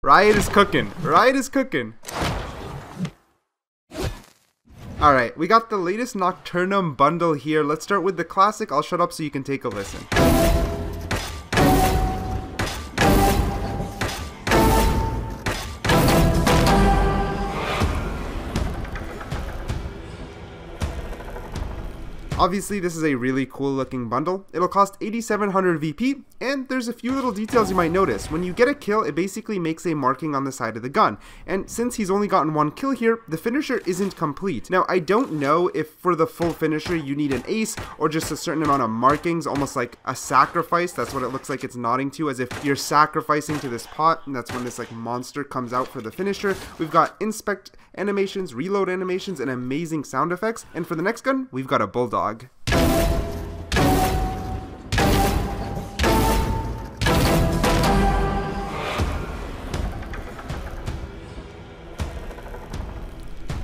Riot is cooking. Riot is cooking. Alright, we got the latest Nocturnum bundle here. Let's start with the classic. I'll shut up so you can take a listen. Obviously, this is a really cool looking bundle. It'll cost 8700 VP, and there's a few little details you might notice. When you get a kill, it basically makes a marking on the side of the gun. And since he's only gotten one kill here, the finisher isn't complete. Now, I don't know if for the full finisher you need an ace or just a certain amount of markings, almost like a sacrifice. That's what it looks like it's nodding to, as if you're sacrificing to this pot, and that's when this like monster comes out for the finisher. We've got inspect animations, reload animations, and amazing sound effects. And for the next gun, we've got a bulldog.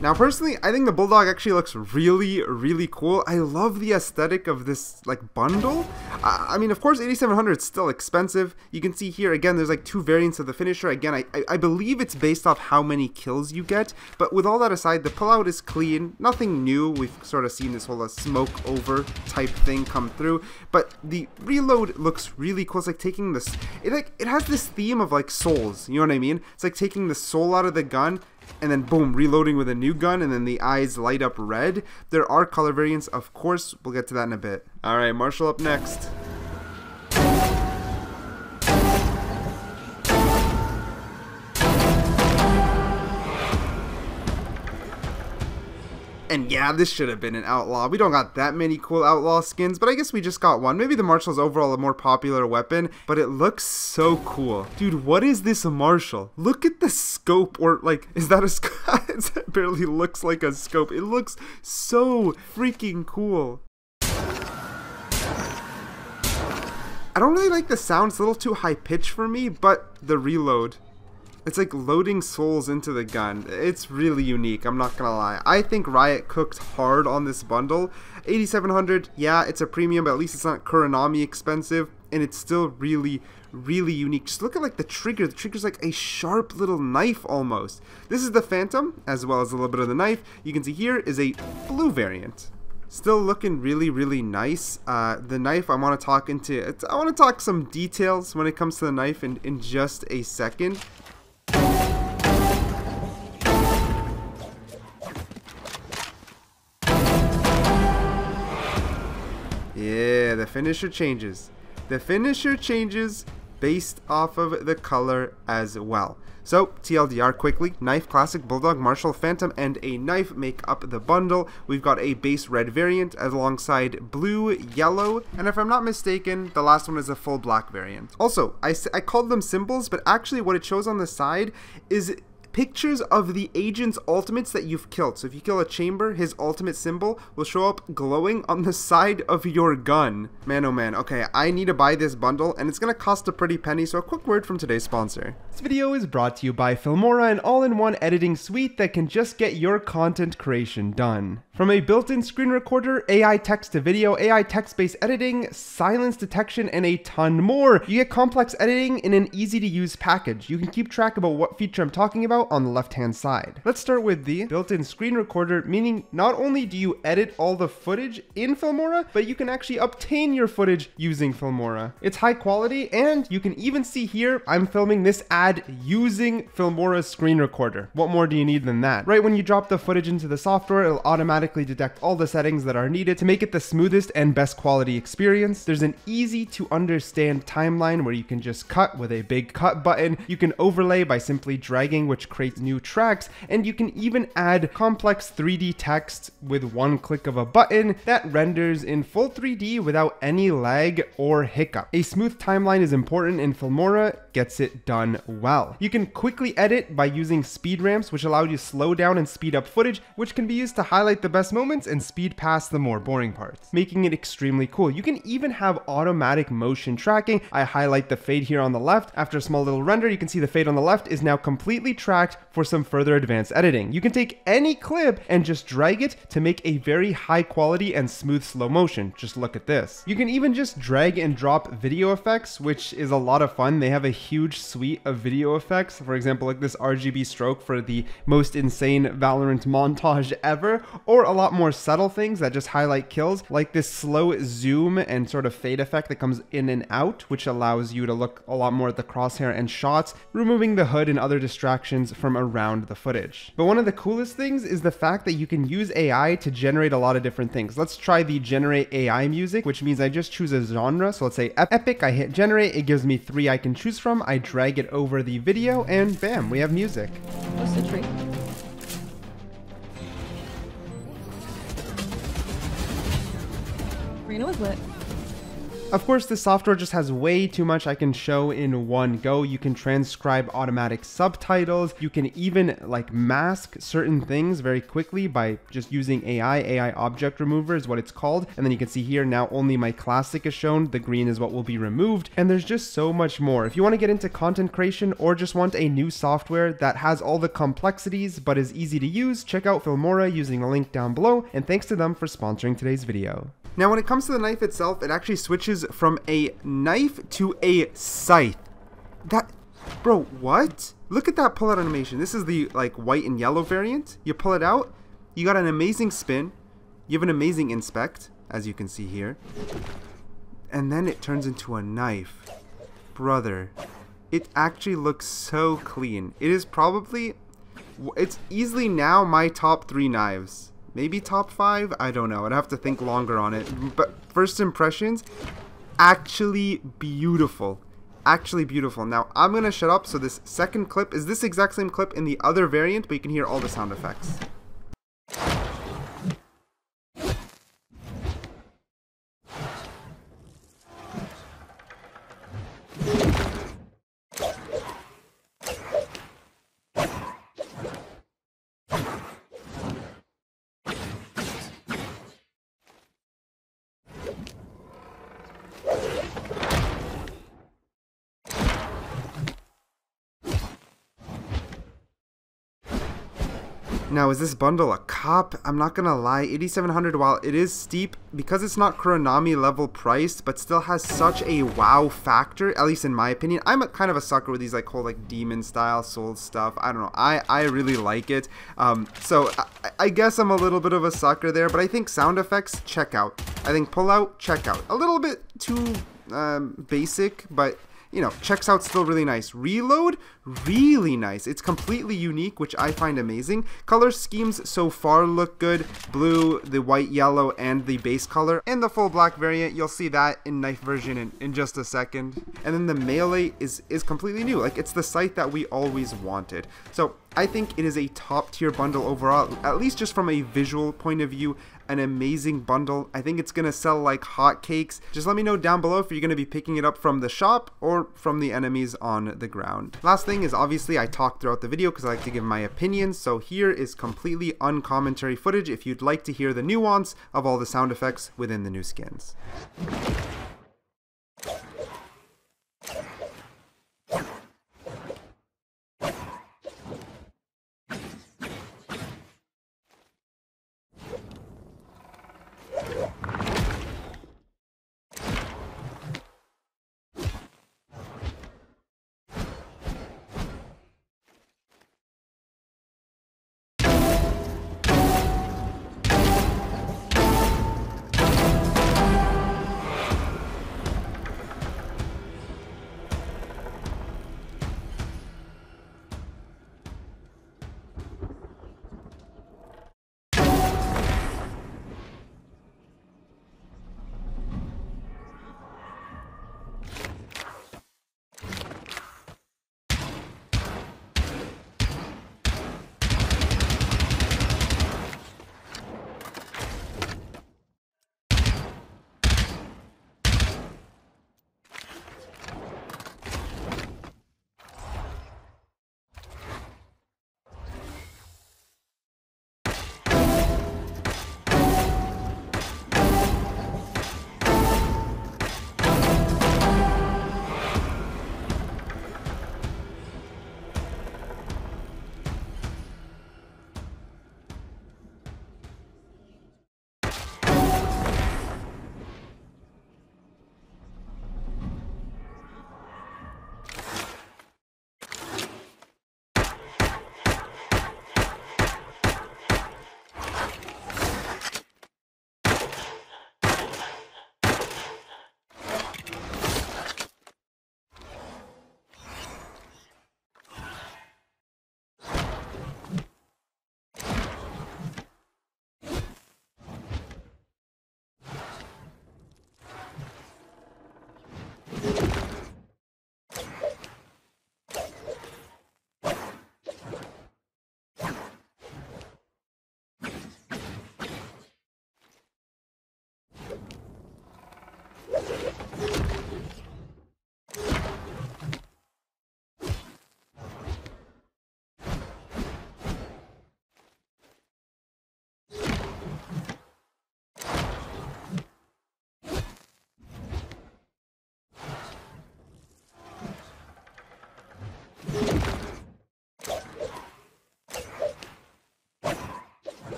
Now personally, I think the Bulldog actually looks really cool. I love the aesthetic of this like bundle. I mean, of course 8700 is still expensive. You can see here again there's like two variants of the finisher. Again, I believe it's based off how many kills you get, but with all that aside, the pullout is clean, nothing new. We've sort of seen this whole smoke over type thing come through, but the reload looks really cool. It's like taking this, it has this theme of like souls, you know what I mean? It's like taking the soul out of the gun and then boom, reloading with a new gun, and then the eyes light up red. There are color variants, of course. We'll get to that in a bit. Alright, Marshall up next. And yeah, this should have been an outlaw. We don't got that many cool outlaw skins, but I guess we just got one. Maybe the Marshall's overall a more popular weapon, but it looks so cool. Dude, what is this Marshall? Look at the scope, or like, is that a scope? It barely looks like a scope. It looks so freaking cool. I don't really like the sound. It's a little too high pitched for me, but the reload. It's like loading souls into the gun. It's really unique, I'm not gonna lie. I think Riot cooked hard on this bundle. 8700, yeah, it's a premium, but at least it's not Kuronami expensive, and it's still really unique. Just look at like the trigger. The trigger's like a sharp little knife almost. This is the Phantom, as well as a little bit of the knife. You can see here is a blue variant. Still looking really nice. The knife, I want to talk some details when it comes to the knife in just a second. Yeah, the finisher changes. The finisher changes based off of the color as well. So, TLDR quickly, knife, classic, bulldog, Marshall, Phantom, and a knife make up the bundle. We've got a base red variant alongside blue, yellow, and if I'm not mistaken, the last one is a full black variant. Also, I called them symbols, but actually what it shows on the side is pictures of the agent's ultimates that you've killed. So if you kill a chamber, his ultimate symbol will show up glowing on the side of your gun. Man, oh man. Okay, I need to buy this bundle, and it's gonna cost a pretty penny, so a quick word from today's sponsor. This video is brought to you by Filmora, an all-in-one editing suite that can just get your content creation done. From a built-in screen recorder, AI text-to-video, AI text-based editing, silence detection, and a ton more, you get complex editing in an easy-to-use package. You can keep track about what feature I'm talking about on the left-hand side. Let's start with the built-in screen recorder, meaning not only do you edit all the footage in Filmora, but you can actually obtain your footage using Filmora. It's high quality, and you can even see here, I'm filming this ad using Filmora's screen recorder. What more do you need than that? Right when you drop the footage into the software, it'll automatically detect all the settings that are needed to make it the smoothest and best quality experience. There's an easy to understand timeline where you can just cut with a big cut button. You can overlay by simply dragging, which creates new tracks, and you can even add complex 3D text with one click of a button that renders in full 3D without any lag or hiccup. A smooth timeline is important, and Filmora gets it done well. You can quickly edit by using speed ramps, which allow you to slow down and speed up footage, which can be used to highlight the best moments and speed past the more boring parts, making it extremely cool. You can even have automatic motion tracking. I highlight the fade here on the left. After a small little render, you can see the fade on the left is now completely tracked for some further advanced editing. You can take any clip and just drag it to make a very high quality and smooth slow motion. Just look at this. You can even just drag and drop video effects, which is a lot of fun. They have a huge suite of video effects. For example, like this RGB stroke for the most insane Valorant montage ever, or a lot more subtle things that just highlight kills, like this slow zoom and sort of fade effect that comes in and out, which allows you to look a lot more at the crosshair and shots, removing the hood and other distractions from around the footage. But one of the coolest things is the fact that you can use AI to generate a lot of different things. Let's try the generate AI music, which means I just choose a genre. So let's say epic, I hit generate, it gives me 3 I can choose from, I drag it over the video, and bam, we have music. What's the tree? Arena was lit. Of course, this software just has way too much I can show in one go. You can transcribe automatic subtitles. You can even like mask certain things very quickly by just using AI object remover is what it's called. And then you can see here now only my classic is shown. The green is what will be removed. And there's just so much more. If you want to get into content creation or just want a new software that has all the complexities but is easy to use, check out Filmora using the link down below. And thanks to them for sponsoring today's video. Now, when it comes to the knife itself, it actually switches from a knife to a scythe. Bro, what? Look at that pull-out animation. This is the like white and yellow variant. You pull it out, you got an amazing spin, you have an amazing inspect, as you can see here, and then it turns into a knife. Brother, it actually looks so clean. It is probably, it's easily now my top 3 knives. Maybe top 5? I don't know. I'd have to think longer on it. But first impressions, actually beautiful. Actually beautiful. Now, I'm going to shut up. So this second clip is this exact same clip in the other variant, but you can hear all the sound effects. Now, is this bundle a cop? I'm not gonna lie, 8,700, while it is steep, because it's not Kuronami level priced, but still has such a wow factor, at least in my opinion. I'm kind of a sucker with these like whole like demon style soul stuff. I don't know, I really like it. So I guess I'm a little bit of a sucker there, but I think sound effects, check out. I think pull out, check out. A little bit too basic, but you know, checks out still really nice. Reload, really nice. It's completely unique, which I find amazing. Color schemes so far look good. Blue, the white, yellow, and the base color. And the full black variant, you'll see that in knife version in just a second. And then the melee is completely new. Like, it's the sight that we always wanted. So I think it is a top tier bundle overall, at least just from a visual point of view. An amazing bundle. I think it's gonna sell like hotcakes. Just let me know down below if you're gonna be picking it up from the shop or from the enemies on the ground. Last thing is, obviously I talk throughout the video because I like to give my opinions, so here is completely uncommentary footage if you'd like to hear the nuance of all the sound effects within the new skins.